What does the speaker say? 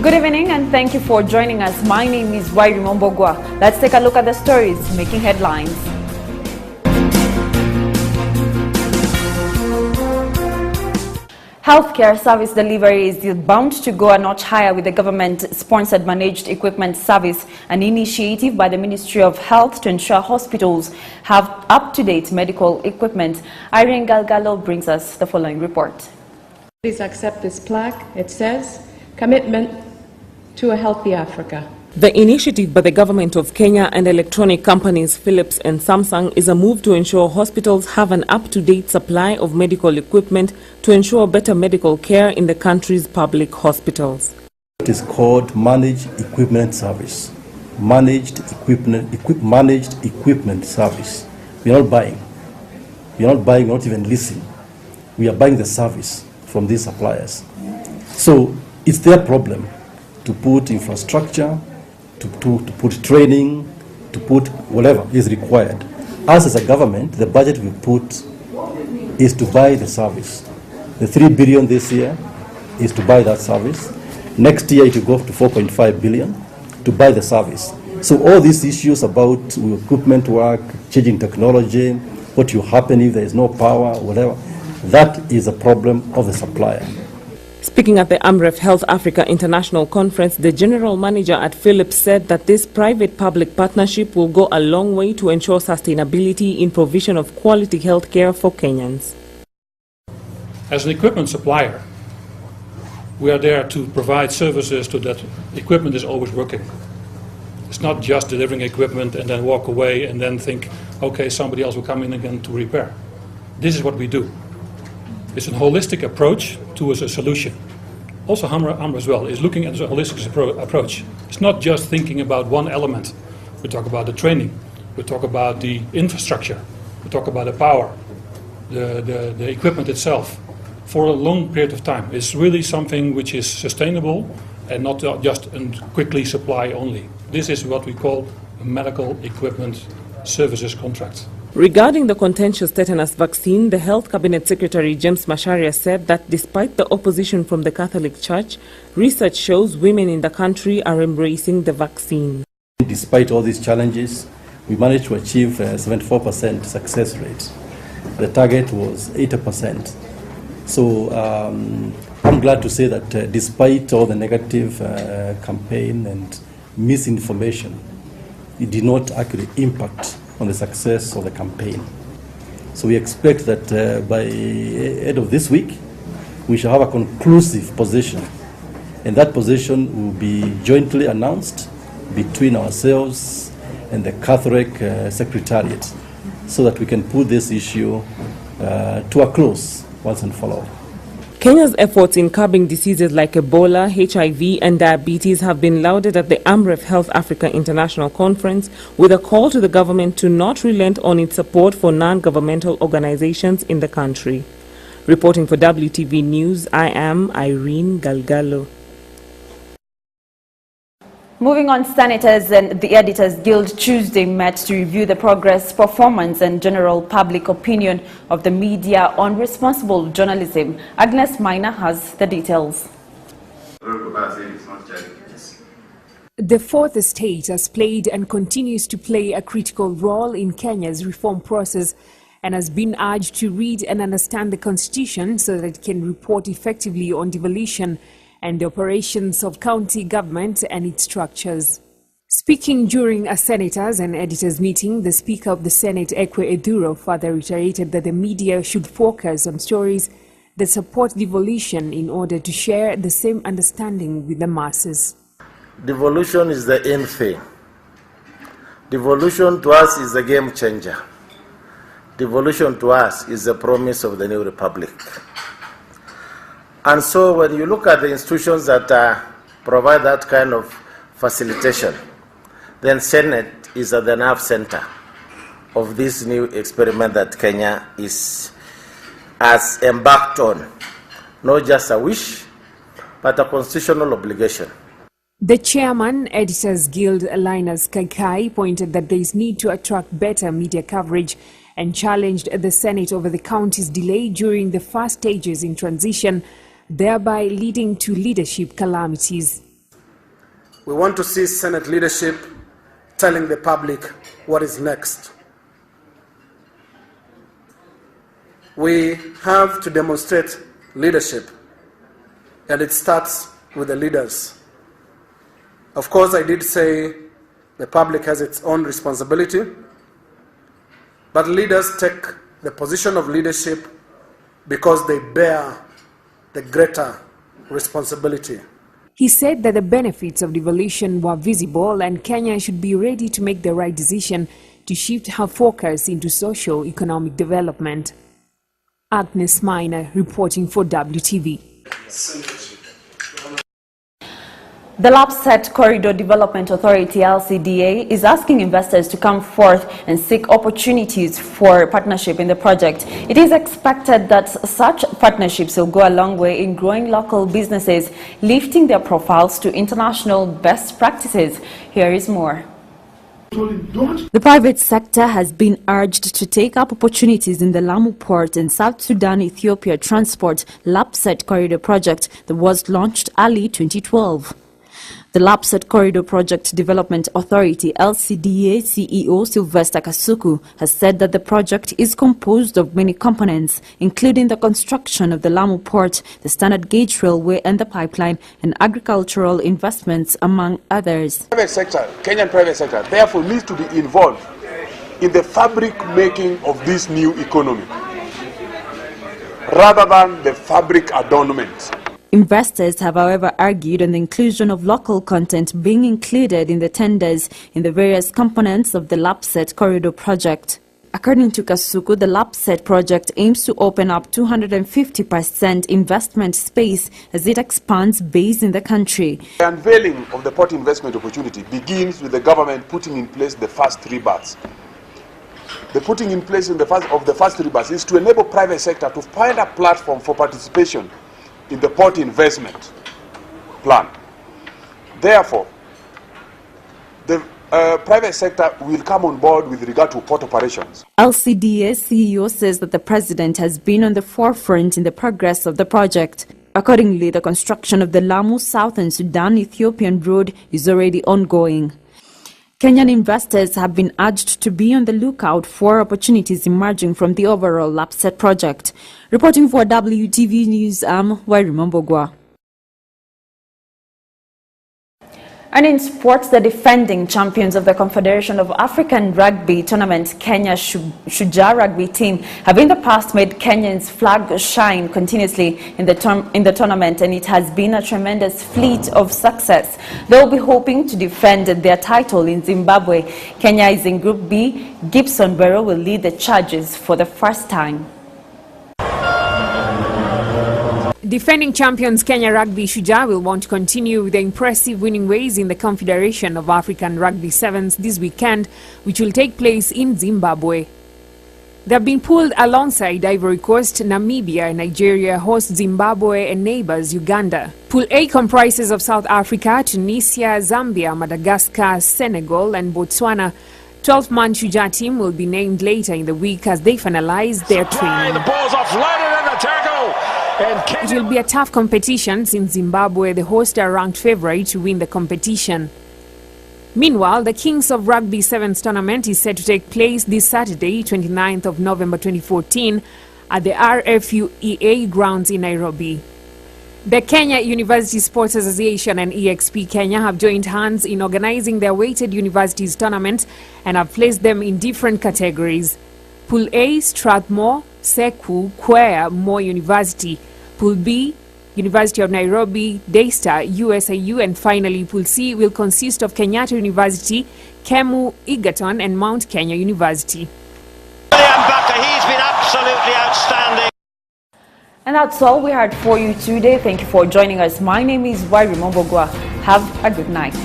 Good evening and thank you for joining us. My name is Wairi Mombogwa. Let's take a look at the stories making headlines. Healthcare service delivery is bound to go a notch higher with the government-sponsored managed equipment service, an initiative by the Ministry of Health to ensure hospitals have up-to-date medical equipment. Irene Galgalo brings us the following report. Please accept this plaque. It says, "Commitment to a Healthy Africa." The initiative by the government of Kenya and electronic companies Philips and Samsung is a move to ensure hospitals have an up-to-date supply of medical equipment to ensure better medical care in the country's public hospitals. It is called Managed Equipment Service. Managed equipment service. We are not buying. We are not buying, not even leasing. We are buying the service from these suppliers. So it's their problem to put infrastructure, to put training, to put whatever is required. Us as a government, the budget we put is to buy the service. The 3 billion this year is to buy that service. Next year it will go up to 4.5 billion to buy the service. So all these issues about equipment work, changing technology, what will happen if there is no power, whatever, that is a problem of the supplier. Speaking at the AMREF Health Africa International Conference, the general manager at Philips said that this private-public partnership will go a long way to ensure sustainability in provision of quality health care for Kenyans. As an equipment supplier, we are there to provide services so that equipment is always working. It's not just delivering equipment and then walk away and then think, okay, somebody else will come in again to repair. This is what we do. It's a holistic approach towards a solution. Also, AMRA as well is looking at a holistic approach. It's not just thinking about one element. We talk about the training, we talk about the infrastructure, we talk about the power, the equipment itself for a long period of time. It's really something which is sustainable and not just a quickly supply only. This is what we call a medical equipment services contract. Regarding the contentious tetanus vaccine, the Health Cabinet Secretary James Macharia said that despite the opposition from the Catholic Church, research shows women in the country are embracing the vaccine. Despite all these challenges, we managed to achieve a 74% success rate. The target was 80%. So I'm glad to say that despite all the negative campaign and misinformation, it did not actually impact on the success of the campaign. So we expect that by end of this week, we shall have a conclusive position. And that position will be jointly announced between ourselves and the Catholic Secretariat so that we can put this issue to a close once and for all. Kenya's efforts in curbing diseases like Ebola, HIV and diabetes have been lauded at the AMREF Health Africa International Conference with a call to the government to not relent on its support for non-governmental organizations in the country. Reporting for WTV News, I am Irene Galgalo. Moving on, senators and the Editors Guild Tuesday met to review the progress, performance and general public opinion of the media on responsible journalism. Agnes Minor has the details. The fourth estate has played and continues to play a critical role in Kenya's reform process and has been urged to read and understand the Constitution so that it can report effectively on devolution and the operations of county government and its structures. Speaking during a senators and editors meeting, the Speaker of the Senate, Ekwe Eduro, further reiterated that the media should focus on stories that support devolution in order to share the same understanding with the masses. Devolution is the end thing. Devolution to us is a game changer. Devolution to us is the promise of the new republic. And so when you look at the institutions that provide that kind of facilitation, then Senate is at the nerve center of this new experiment that Kenya has embarked on. Not just a wish, but a constitutional obligation. The chairman, Editors Guild Linus Kaikai, pointed that there is need to attract better media coverage and challenged the Senate over the county's delay during the first stages in transition, thereby leading to leadership calamities. We want to see Senate leadership telling the public what is next. We have to demonstrate leadership, and it starts with the leaders. Of course, I did say the public has its own responsibility, but leaders take the position of leadership because they bear the greater responsibility. He said that the benefits of devolution were visible and Kenya should be ready to make the right decision to shift her focus into socio-economic development. Agnes Minor reporting for WTV. The Lapset Corridor Development Authority (LCDA) is asking investors to come forth and seek opportunities for partnership in the project. It is expected that such partnerships will go a long way in growing local businesses, lifting their profiles to international best practices. Here is more. The private sector has been urged to take up opportunities in the Lamu Port and South Sudan-Ethiopia Transport Lapset Corridor project that was launched early 2012. The Lapset Corridor Project Development Authority (LCDA) CEO Sylvester Kasuku has said that the project is composed of many components, including the construction of the Lamu Port, the standard gauge railway and the pipeline, and agricultural investments, among others. Private sector, Kenyan private sector, therefore needs to be involved in the fabric making of this new economy, rather than the fabric adornment. Investors have, however, argued on the inclusion of local content being included in the tenders in the various components of the Lapset Corridor project. According to Kasuku, the Lapset project aims to open up 250% investment space as it expands base in the country. The unveiling of the port investment opportunity begins with the government putting in place the first 3 bars. The putting in place of the first 3 bars is to enable private sector to find a platform for participation in the port investment plan. Therefore, the private sector will come on board with regard to port operations. LCDA CEO says that the president has been on the forefront in the progress of the project. Accordingly, the construction of the Lamu Southern Sudan-Ethiopian road is already ongoing. Kenyan investors have been urged to be on the lookout for opportunities emerging from the overall Lapset project. Reporting for WTV News, I'm Wairi Mbogwa. And in sports, the defending champions of the Confederation of African Rugby Tournament, Kenya Shujaa Rugby Team, have in the past made Kenyan's flag shine continuously in the tournament, and it has been a tremendous fleet of success. They will be hoping to defend their title in Zimbabwe. Kenya is in Group B. Gibson Barrow will lead the charges for the first time. Defending champions Kenya Rugby Shujaa will want to continue with the impressive winning ways in the Confederation of African Rugby Sevens this weekend, which will take place in Zimbabwe. They have been pulled alongside Ivory Coast, Namibia, Nigeria, host Zimbabwe and neighbors Uganda. Pool A comprises of South Africa, Tunisia, Zambia, Madagascar, Senegal and Botswana. 12-man Shujaa team will be named later in the week as they finalize their training. The ball's offloaded and the tackle. It will be a tough competition since Zimbabwe, the host, are ranked favorite to win the competition. Meanwhile, the Kings of Rugby Sevens tournament is set to take place this Saturday, 29th of November 2014, at the RFUEA grounds in Nairobi. The Kenya University Sports Association and EXP Kenya have joined hands in organizing their weighted universities tournament and have placed them in different categories. Pool A, Strathmore, Seku, Kwea, Moi University. Pool B, University of Nairobi, Daystar, USIU, and finally Pool C will consist of Kenyatta University, Kemu, Egerton, and Mount Kenya University. He's been absolutely outstanding. And that's all we had for you today. Thank you for joining us. My name is Wairi Mbogwa. Have a good night.